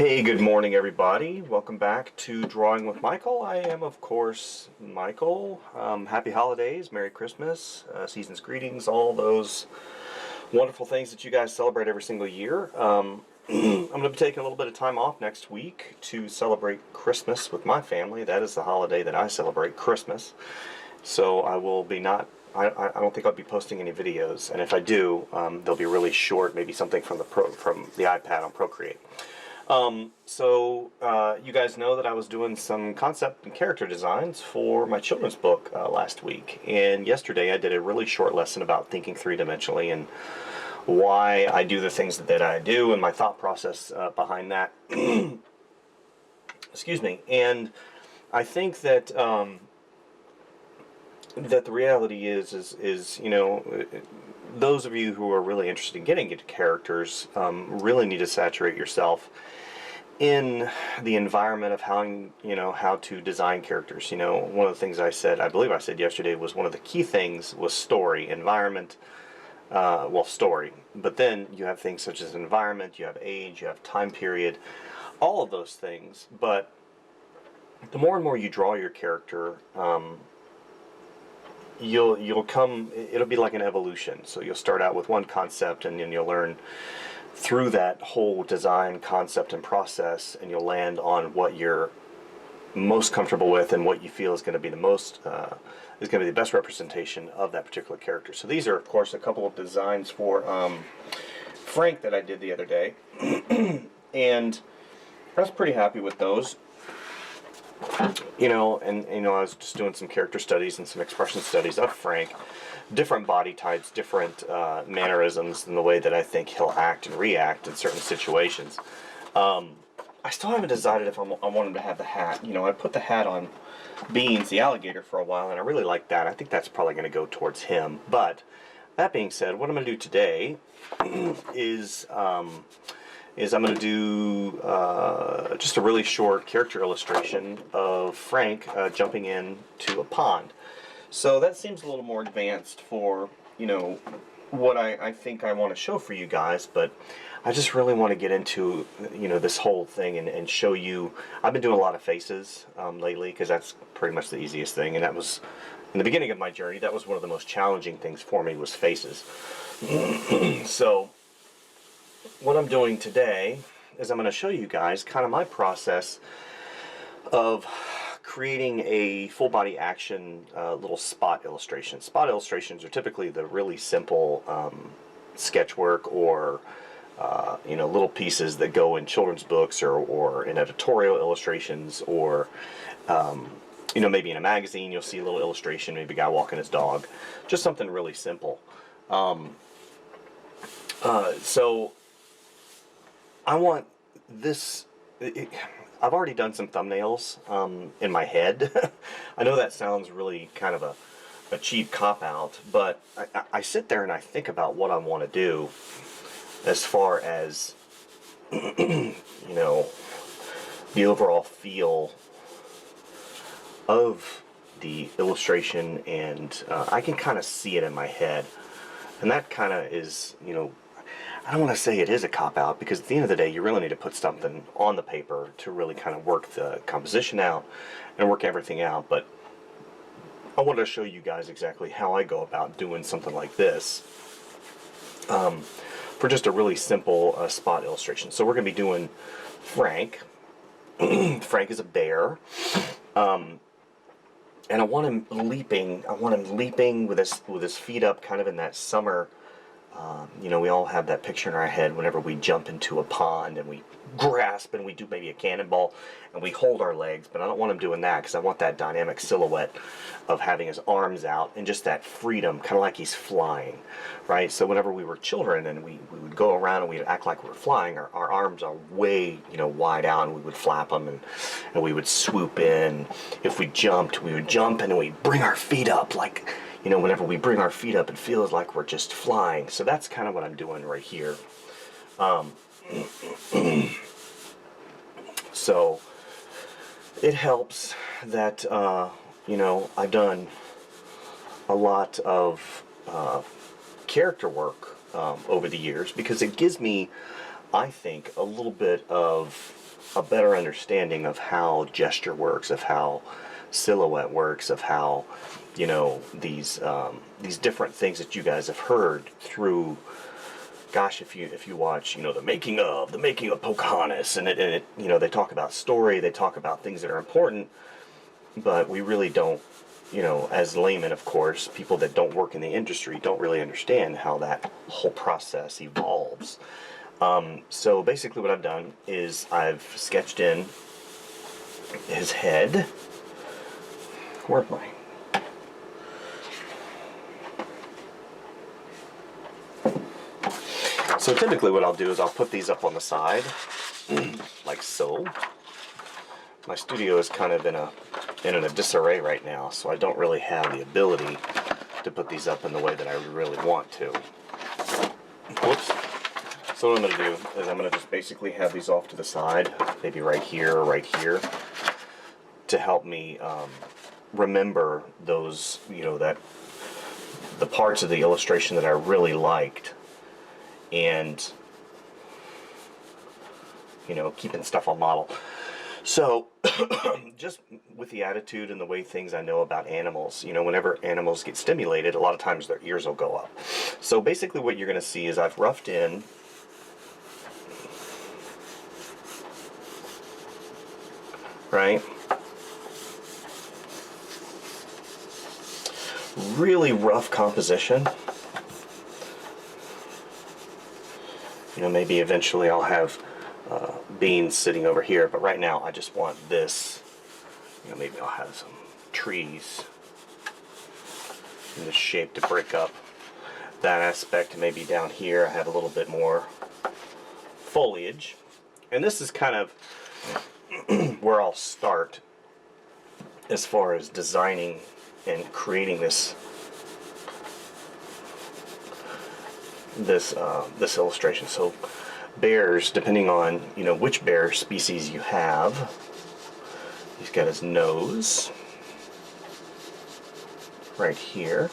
Hey, good morning everybody. Welcome back to Drawing with Michael. I am, of course, Michael. Happy holidays, Merry Christmas, season's greetings, all those wonderful things that you guys celebrate every single year. I'm going to be taking a little bit of time off next week to celebrate Christmas with my family. That is the holiday that I celebrate, Christmas. So I will be not, I don't think I'll be posting any videos, and if I do, they'll be really short, maybe something from the iPad on Procreate. You guys know that I was doing some concept and character designs for my children's book last week, and yesterday I did a really short lesson about thinking three-dimensionally and why I do the things that I do and my thought process behind that. Excuse me. And I think that that the reality is you know, those of you who are really interested in getting into characters really need to saturate yourself in the environment of how to design characters. You know, one of the things I believe I said yesterday, was one of the key things was story, environment, well, story. But then you have things such as environment, you have age, you have time period, all of those things. But the more and more you draw your character, it'll be like an evolution. So you'll start out with one concept, and then you'll learn through that whole design concept and process, and you'll land on what you're most comfortable with and what you feel is going to be the best representation of that particular character. So these are, of course, a couple of designs for Frank that I did the other day, and I was pretty happy with those. You know, I was just doing some character studies and some expression studies of Frank, different body types, different mannerisms, and the way that I think he'll act and react in certain situations. I still haven't decided if I want him to have the hat. You know, I put the hat on Beans, the alligator, for a while, and I really like that. I think that's probably going to go towards him. But that being said, what I'm going to do today is I'm going to do just a really short character illustration of Frank jumping into a pond. So that seems a little more advanced for, you know, what I think I want to show for you guys, but I just really want to get into, you know, this whole thing and show you. I've been doing a lot of faces lately, because that's pretty much the easiest thing, and that was, in the beginning of my journey, that was one of the most challenging things for me, was faces. So what I'm doing today is I'm going to show you guys kind of my process of creating a full body action little spot illustration. Spot illustrations are typically the really simple sketch work, or you know, little pieces that go in children's books, or in editorial illustrations, or you know, maybe in a magazine you'll see a little illustration, maybe a guy walking his dog, just something really simple. So I want this. I've already done some thumbnails in my head. I know that sounds really kind of a cheap cop-out, but I sit there and I think about what I want to do as far as, you know, the overall feel of the illustration, and I can kind of see it in my head. And that kind of is, you know, I don't want to say it is a cop-out, because at the end of the day, you really need to put something on the paper to really kind of work the composition out and work everything out. But I wanted to show you guys exactly how I go about doing something like this for just a really simple spot illustration. So we're going to be doing Frank. Frank is a bear. And I want him leaping. I want him leaping with his feet up, kind of in that summer. You know, we all have that picture in our head whenever we jump into a pond and we grasp and we do maybe a cannonball and we hold our legs, but I don't want him doing that, because I want that dynamic silhouette of having his arms out and just that freedom, kind of like he's flying, right? So whenever we were children and we would go around and we'd act like we were flying, our arms are way, you know, wide out, and we would flap them, and we would swoop in. If we jumped, we would jump and we'd bring our feet up, like, you know, whenever we bring our feet up, it feels like we're just flying. So that's kind of what I'm doing right here. So it helps that, you know, I've done a lot of character work over the years, because it gives me, I think, a little bit of a better understanding of how gesture works, of how silhouette works, of how, you know, these different things that you guys have heard through. Gosh, if you watch, you know, the making of Pocahontas, and it you know, they talk about story, they talk about things that are important, but we really don't, you know, as laymen, of course, people that don't work in the industry don't really understand how that whole process evolves. So basically what I've done is I've sketched in his head. Where'd my... So typically what I'll do is I'll put these up on the side, like so. My studio is kind of in a disarray right now, so I don't really have the ability to put these up in the way that I really want to. Whoops. So what I'm going to do is I'm going to just basically have these off to the side, maybe right here or right here, to help me remember those, you know, that the parts of the illustration that I really liked, and, you know, keeping stuff on model. So just with the attitude and the way things I know about animals, you know, whenever animals get stimulated, a lot of times their ears will go up. So basically what you're going to see is I've roughed in right, really rough composition. You know, maybe eventually I'll have beans sitting over here, but right now I just want this. You know, maybe I'll have some trees in this shape to break up that aspect. Maybe down here I have a little bit more foliage, and this is kind of where I'll start as far as designing and creating this illustration. So bears, depending on, you know, which bear species you have, he's got his nose right here.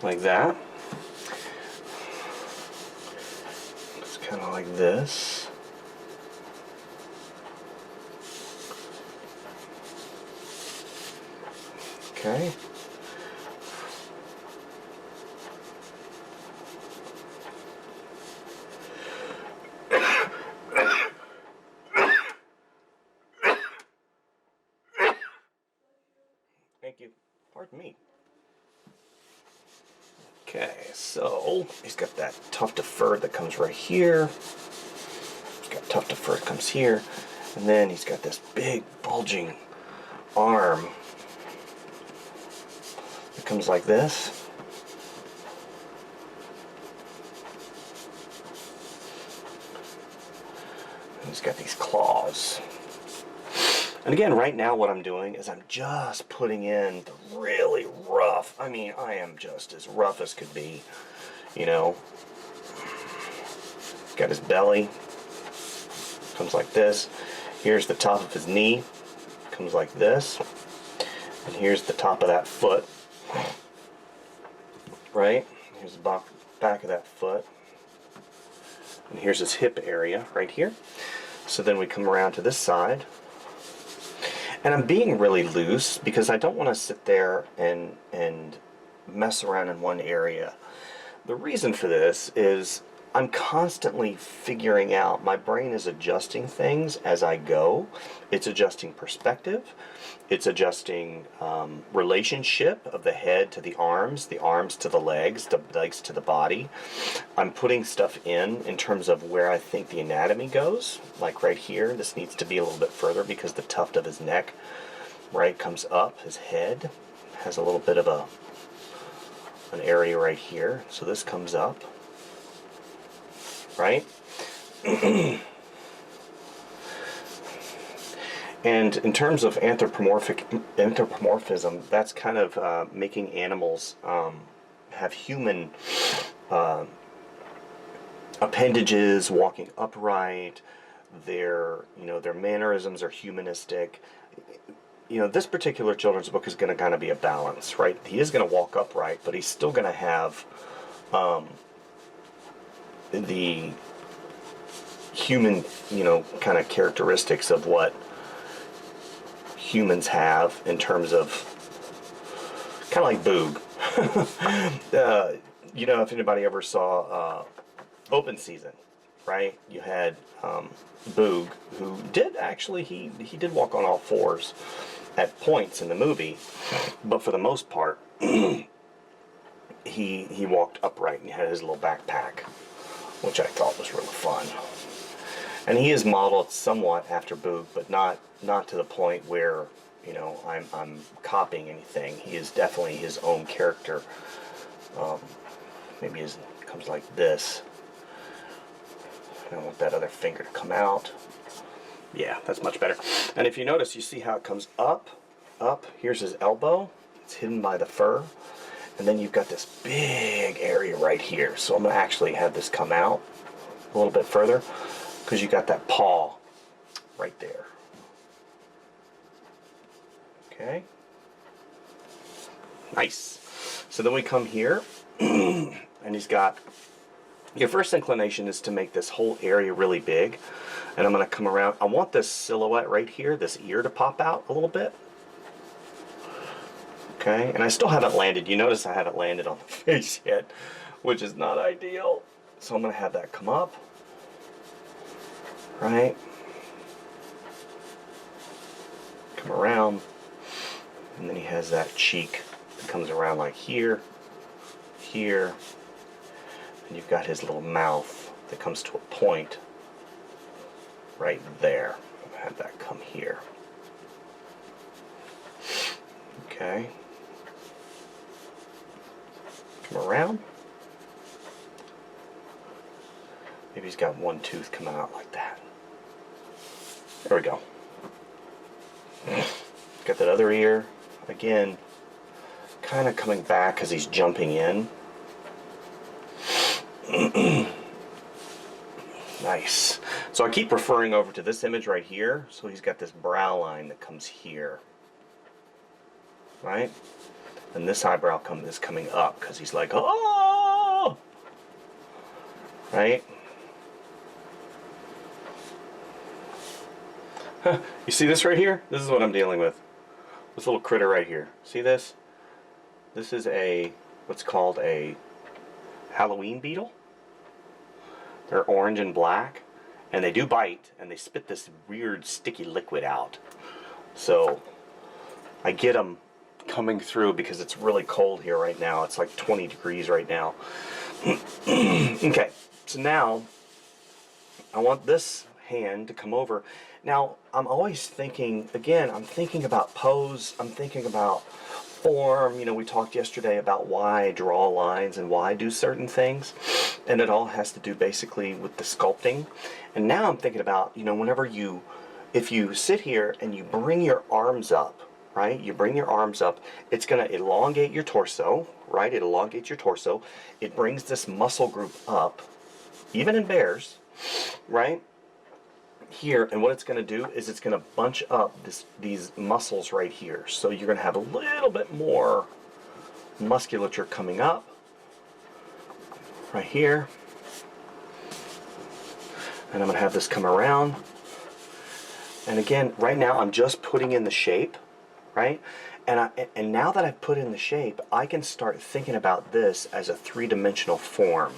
Like that. It's kind of like this. Okay. Thank you. Pardon me. Okay, so he's got that tuft of fur that comes right here. He's got tuft of fur that comes here. And then he's got this big bulging arm that comes like this. And he's got these claws. And again, right now what I'm doing is I'm just putting in the really rough, I mean, I am just as rough as could be, you know. He's got his belly, comes like this. Here's the top of his knee, comes like this. And here's the top of that foot, right? Here's the back of that foot. And here's his hip area right here. So then we come around to this side. And I'm being really loose because I don't want to sit there and mess around in one area. The reason for this is I'm constantly figuring out, my brain is adjusting things as I go. It's adjusting perspective. It's adjusting relationship of the head to the arms to the legs to the body. I'm putting stuff in terms of where I think the anatomy goes. Like right here, this needs to be a little bit further because the tuft of his neck, right, comes up. His head has a little bit of an area right here. So this comes up, right? And in terms of anthropomorphism, that's kind of making animals have human appendages, walking upright. Their mannerisms are humanistic. You know, this particular children's book is going to kind of be a balance, right? He is going to walk upright, but he's still going to have the human, you know, kind of characteristics of what humans have in terms of kind of like Boog. You know, if anybody ever saw Open Season, right? You had Boog, who did actually, he did walk on all fours at points in the movie, but for the most part, he walked upright and he had his little backpack, which I thought was really fun. And he is modeled somewhat after Boog, but not to the point where, you know, I'm copying anything. He is definitely his own character. Maybe it comes like this. I don't want that other finger to come out. Yeah, that's much better. And if you notice, you see how it comes up. Here's his elbow. It's hidden by the fur. And then you've got this big area right here. So I'm going to actually have this come out a little bit further, because you got that paw right there. Okay. Nice. So then we come here, and he's got, your first inclination is to make this whole area really big. And I'm going to come around. I want this silhouette right here, this ear, to pop out a little bit. Okay, and I still haven't landed. You notice I haven't landed on the face yet, which is not ideal. So I'm going to have that come up. Right? Come around. And then he has that cheek that comes around like here, here. And you've got his little mouth that comes to a point right there. I'm going to have that come here. Okay. Come around. Maybe he's got one tooth coming out like that. There we go. Got that other ear. Again, kind of coming back because he's jumping in. Nice. So I keep referring over to this image right here. So he's got this brow line that comes here. Right? And this eyebrow is coming up because he's like, oh! Right? You see this right here? This is what I'm dealing with. This little critter right here. See this? This is what's called a Halloween beetle. They're orange and black, and they do bite, and they spit this weird sticky liquid out. So I get them coming through because it's really cold here right now. It's like 20 degrees right now. Okay, so now I want this hand to come over. Now, I'm always thinking, again, I'm thinking about pose, I'm thinking about form. You know, we talked yesterday about why I draw lines and why I do certain things, and it all has to do basically with the sculpting. And now I'm thinking about, you know, if you sit here and you bring your arms up, right? You bring your arms up, it's going to elongate your torso, right? It elongates your torso. It brings this muscle group up, even in bears, right? Here, and what it's going to do is it's going to bunch up these muscles right here. So you're going to have a little bit more musculature coming up right here. And I'm going to have this come around. And again, right now I'm just putting in the shape, right? And now that I've put in the shape, I can start thinking about this as a three-dimensional form,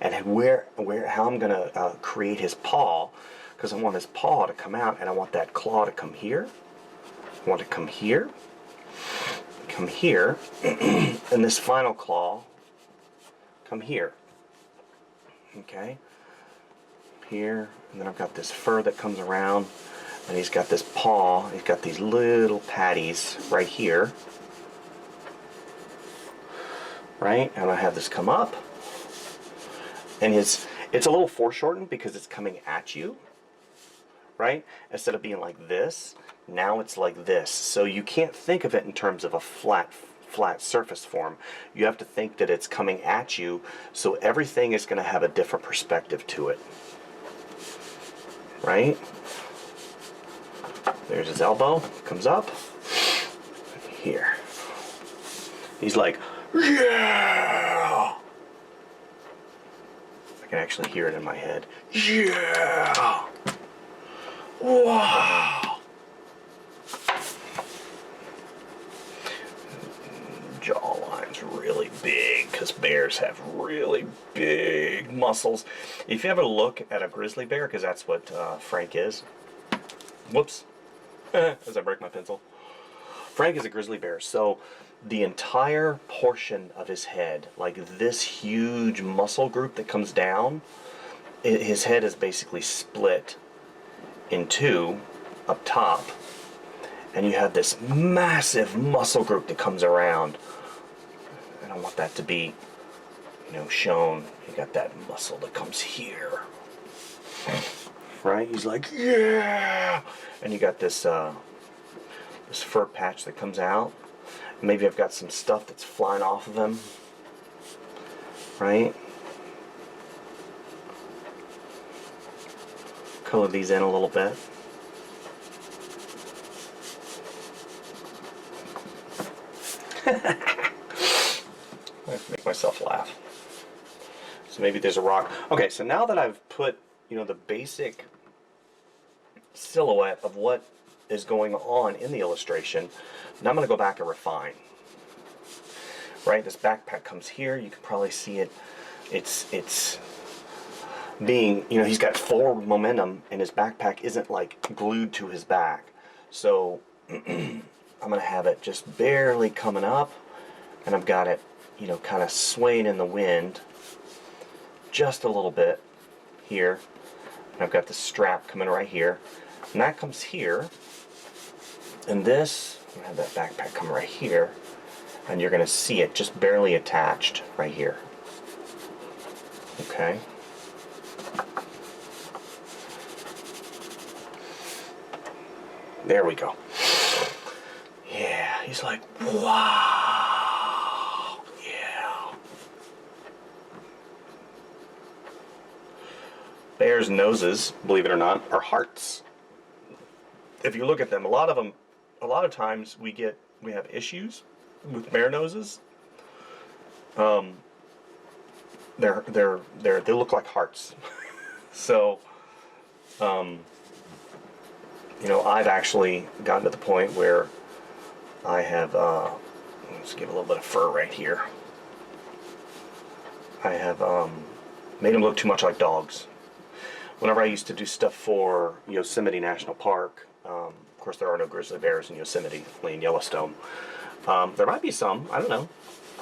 and how I'm going to create his paw. Because I want his paw to come out, and I want that claw to come here. I want to come here, and this final claw come here. Okay, here, and then I've got this fur that comes around, and he's got this paw. He's got these little patties right here, right? And I have this come up, and it's a little foreshortened because it's coming at you. Right? Instead of being like this, now it's like this. So you can't think of it in terms of a flat surface form. You have to think that it's coming at you, so everything is going to have a different perspective to it. Right? There's his elbow, comes up. Here. He's like, yeah! can actually hear it in my head. Yeah! Wow! Jawline's really big because bears have really big muscles. If you ever look at a grizzly bear, because that's what Frank is. Whoops. As I break my pencil. Frank is a grizzly bear, so the entire portion of his head, like this huge muscle group that comes down, his head is basically split in two up top, and you have this massive muscle group that comes around. And I want that to be, you know, shown. You got that muscle that comes here, right? He's like, yeah, and you got this this fur patch that comes out. Maybe I've got some stuff that's flying off of him, right? Color these in a little bit. Make myself laugh. So maybe there's a rock. Okay, so now that I've put, you know, the basic silhouette of what is going on in the illustration, now I'm going to go back and refine. Right, this backpack comes here. You can probably see it. It's being, you know, he's got forward momentum, and his backpack isn't like glued to his back. So I'm going to have it just barely coming up, and I've got it, you know, kind of swaying in the wind just a little bit here. And I've got the strap coming right here, and that comes here, and this, I'm going to have that backpack come right here, and you're going to see it just barely attached right here. Okay. There we go. Yeah, he's like, wow. Yeah. Bears' noses, believe it or not, are hearts. If you look at them, a lot of times we have issues with bear noses. They look like hearts. So, you know, I've actually gotten to the point where I have, let's give a little bit of fur right here. I have made them look too much like dogs. Whenever I used to do stuff for Yosemite National Park, of course there are no grizzly bears in Yosemite, only in Yellowstone. There might be some, I don't know.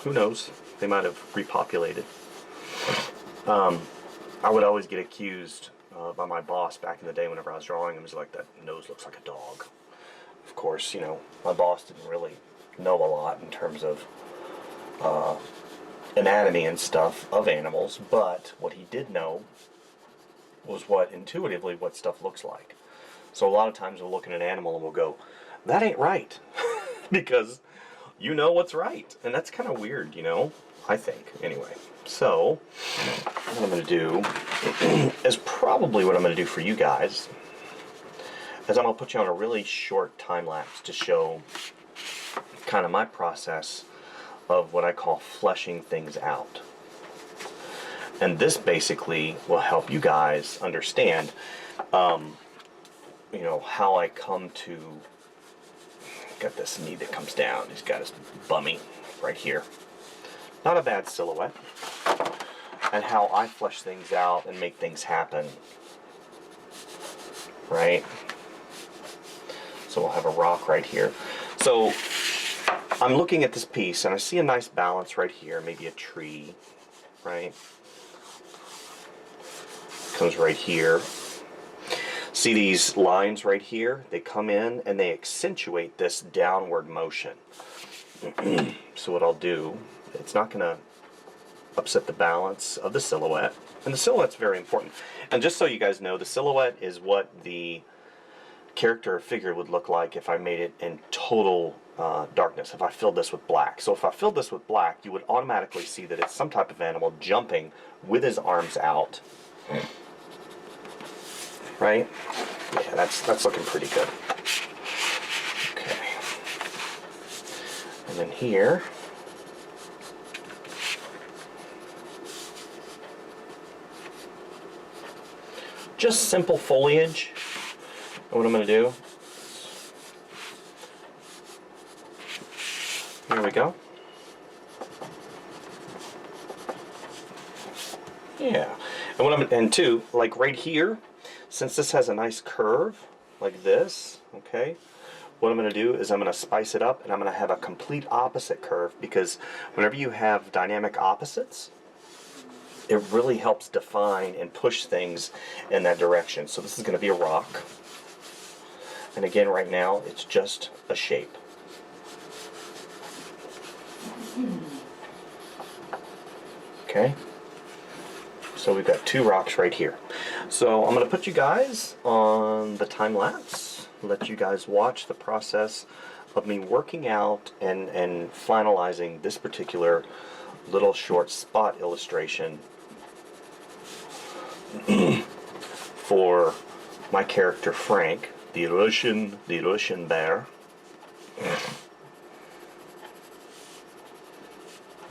Who knows? They might have repopulated. I would always get accused by my boss back in the day whenever I was drawing him. He's like, that nose looks like a dog. Of course, you know, my boss didn't really know a lot in terms of anatomy and stuff of animals, but what he did know was intuitively what stuff looks like. So a lot of times we'll look at an animal and we'll go, that ain't right. Because you know what's right. And that's kind of weird, you know, I think, anyway. So, what I'm going to do is probably what I'm going to do for you guys is I'm going to put you on a really short time lapse to show kind of my process of what I call fleshing things out. And this basically will help you guys understand, you know, how I come to, got this knee that comes down. He's got his bummy right here. Not a bad silhouette. And how I flesh things out and make things happen. Right? So we'll have a rock right here. So I'm looking at this piece and I see a nice balance right here. Maybe a tree, right? Comes right here. See these lines right here? They come in and they accentuate this downward motion. So what I'll do, it's not going to upset the balance of the silhouette. And the silhouette's very important. And just so you guys know, the silhouette is what the character or figure would look like if I made it in total darkness, if I filled this with black. So if I filled this with black, you would automatically see that it's some type of animal jumping with his arms out. Right? Yeah, that's looking pretty good. Okay. And then here, just simple foliage. And what I'm going to do, here we go. Yeah, and and two, like right here, since this has a nice curve like this, okay, what I'm going to do is I'm going to spice it up, and I'm going to have a complete opposite curve, because whenever you have dynamic opposites, it really helps define and push things in that direction. So this is going to be a rock, and again, right now it's just a shape. Okay. So we've got two rocks right here. So I'm going to put you guys on the time lapse, let you guys watch the process of me working out and finalizing this particular little short spot illustration for my character Frank, the Russian bear,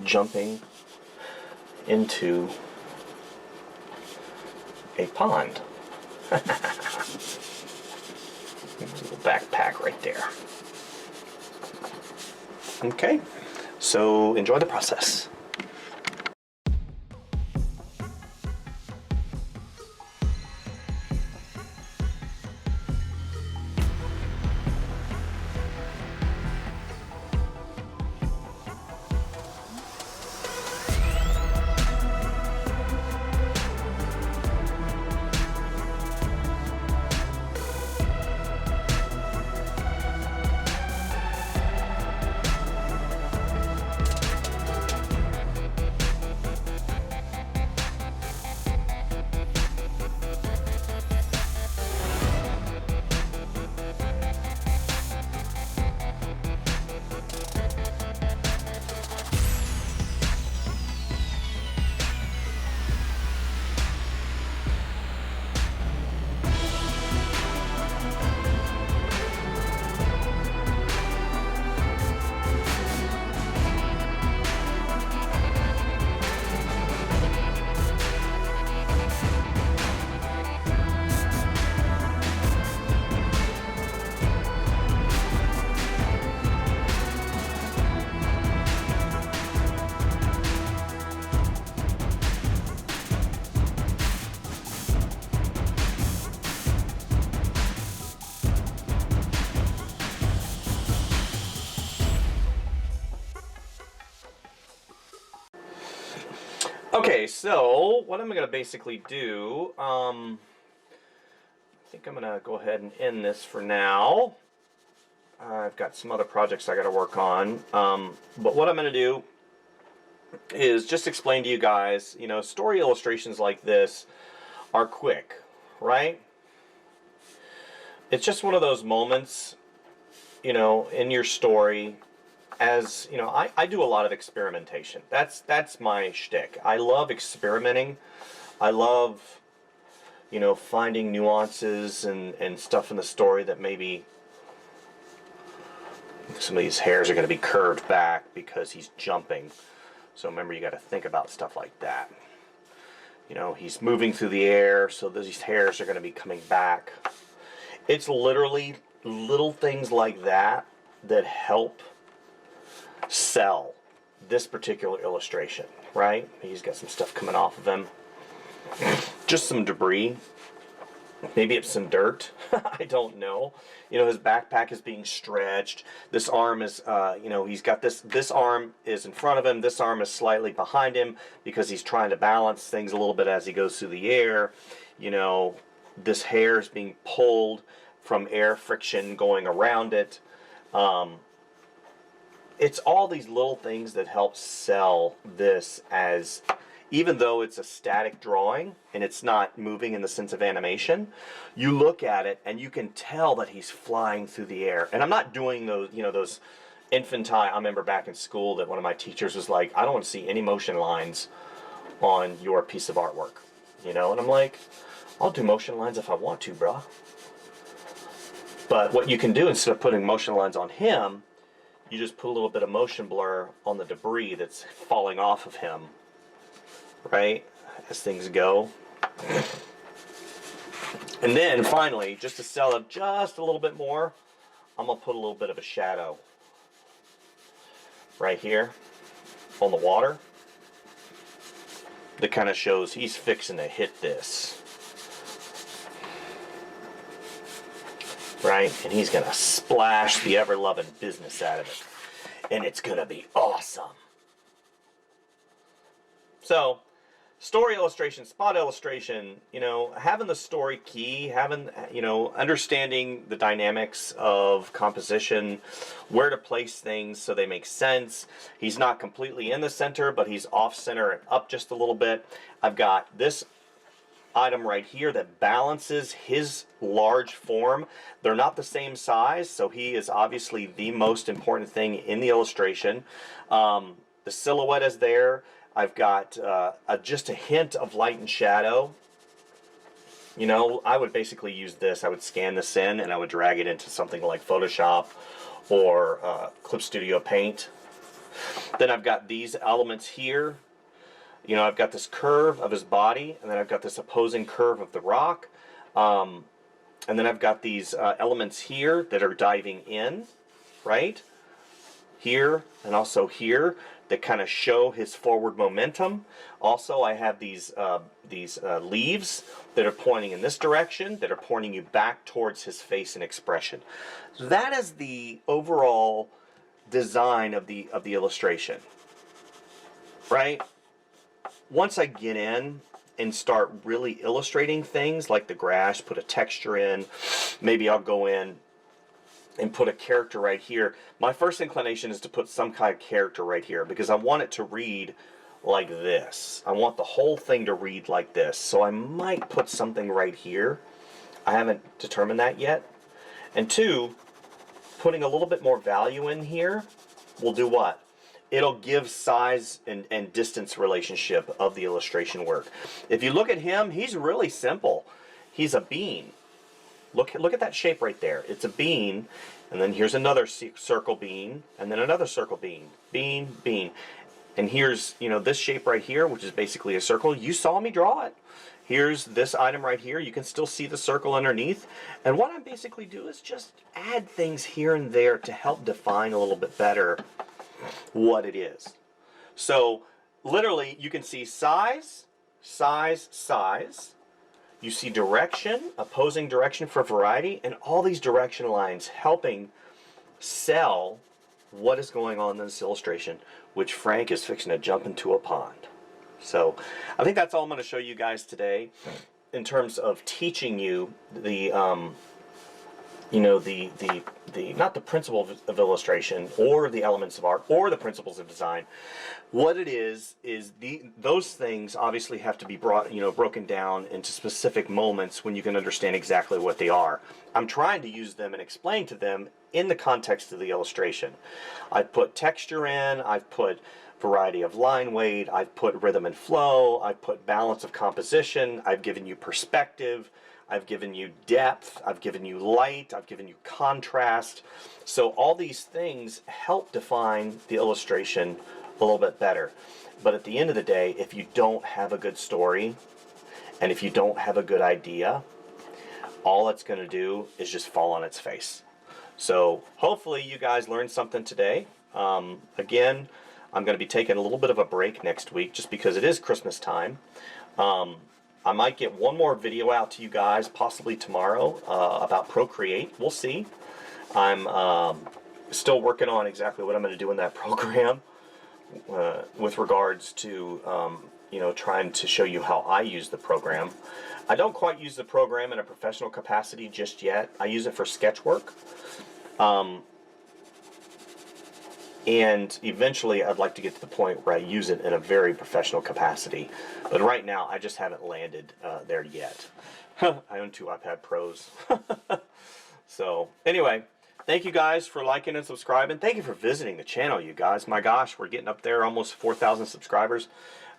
jumping into a pond. Little backpack right there. Okay, so enjoy the process. Okay, so what I'm going to basically do, I think I'm going to go ahead and end this for now. I've got some other projects I got to work on, but what I'm going to do is just explain to you guys, you know, story illustrations like this are quick, right? It's just one of those moments, you know, in your story. As you know, I do a lot of experimentation. That's my shtick. I love experimenting. I love, you know, finding nuances and stuff in the story that maybe some of these hairs are going to be curved back because he's jumping. So remember, you got to think about stuff like that. You know, he's moving through the air, so these hairs are going to be coming back. It's literally little things like that that help sell this particular illustration, right? He's got some stuff coming off of him. Just some debris. Maybe it's some dirt. I don't know. You know, his backpack is being stretched. This arm is, you know, he's got this arm is in front of him. This arm is slightly behind him because he's trying to balance things a little bit as he goes through the air. You know, this hair is being pulled from air friction going around it. It's all these little things that help sell this as, even though it's a static drawing and it's not moving in the sense of animation, you look at it and you can tell that he's flying through the air. And I'm not doing those, you know, those infantile. I remember back in school that one of my teachers was like, I don't want to see any motion lines on your piece of artwork, you know? And I'm like, I'll do motion lines if I want to, bruh. But what you can do, instead of putting motion lines on him, you just put a little bit of motion blur on the debris that's falling off of him, right, as things go. And then finally, just to sell it just a little bit more, I'm going to put a little bit of a shadow right here on the water that kind of shows he's fixing to hit this. Right? And he's going to splash the ever-loving business out of it. And it's going to be awesome. So, story illustration, spot illustration, you know, having the story key, having, you know, understanding the dynamics of composition, where to place things so they make sense. He's not completely in the center, but he's off center and up just a little bit. I've got this item right here that balances his large form. They're not the same size, so he is obviously the most important thing in the illustration. The silhouette is there. I've got just a hint of light and shadow. You know, I would basically use this. I would scan this in and I would drag it into something like Photoshop or Clip Studio Paint. Then I've got these elements here. You know, I've got this curve of his body, and then I've got this opposing curve of the rock. And then I've got these elements here that are diving in, right? Here and also here that kind of show his forward momentum. Also, I have these leaves that are pointing in this direction, that are pointing you back towards his face and expression. So that is the overall design of the illustration, right? Once I get in and start really illustrating things like the grass, put a texture in, maybe I'll go in and put a character right here. My first inclination is to put some kind of character right here because I want it to read like this. I want the whole thing to read like this. So I might put something right here. I haven't determined that yet. And two, putting a little bit more value in here will do what? It'll give size and distance relationship of the illustration work. If you look at him, he's really simple. He's a bean. Look at that shape right there. It's a bean, and then here's another circle bean, and then another circle bean. Bean, bean. And here's, you know, this shape right here, which is basically a circle. You saw me draw it. Here's this item right here. You can still see the circle underneath. And what I basically do is just add things here and there to help define a little bit better what it is. So literally you can see size, size, size. You see direction, opposing direction for variety, and all these direction lines helping sell what is going on in this illustration, which Frank is fixing to jump into a pond. So I think that's all I'm going to show you guys today in terms of teaching you the you know, not the principle of illustration or the elements of art or the principles of design. What it is those things obviously have to be broken down into specific moments when you can understand exactly what they are. I'm trying to use them and explain to them in the context of the illustration. I've put texture in, I've put variety of line weight, I've put rhythm and flow, I've put balance of composition, I've given you perspective, I've given you depth, I've given you light, I've given you contrast. So all these things help define the illustration a little bit better. But at the end of the day, if you don't have a good story, and if you don't have a good idea, all it's going to do is just fall on its face. So hopefully you guys learned something today. Again, I'm going to be taking a little bit of a break next week just because it is Christmas time. I might get one more video out to you guys, possibly tomorrow, about Procreate. We'll see. I'm still working on exactly what I'm going to do in that program with regards to, you know, trying to show you how I use the program. I don't quite use the program in a professional capacity just yet. I use it for sketch work. And eventually I'd like to get to the point where I use it in a very professional capacity. But right now I just haven't landed there yet. I own 2 iPad Pros. So anyway, thank you guys for liking and subscribing. Thank you for visiting the channel, you guys. My gosh, we're getting up there, almost 4,000 subscribers.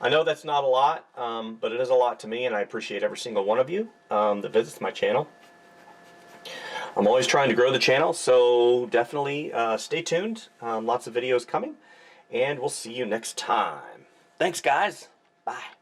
I know that's not a lot, but it is a lot to me, and I appreciate every single one of you that visits my channel. I'm always trying to grow the channel, so definitely stay tuned. Lots of videos coming, and we'll see you next time. Thanks, guys. Bye.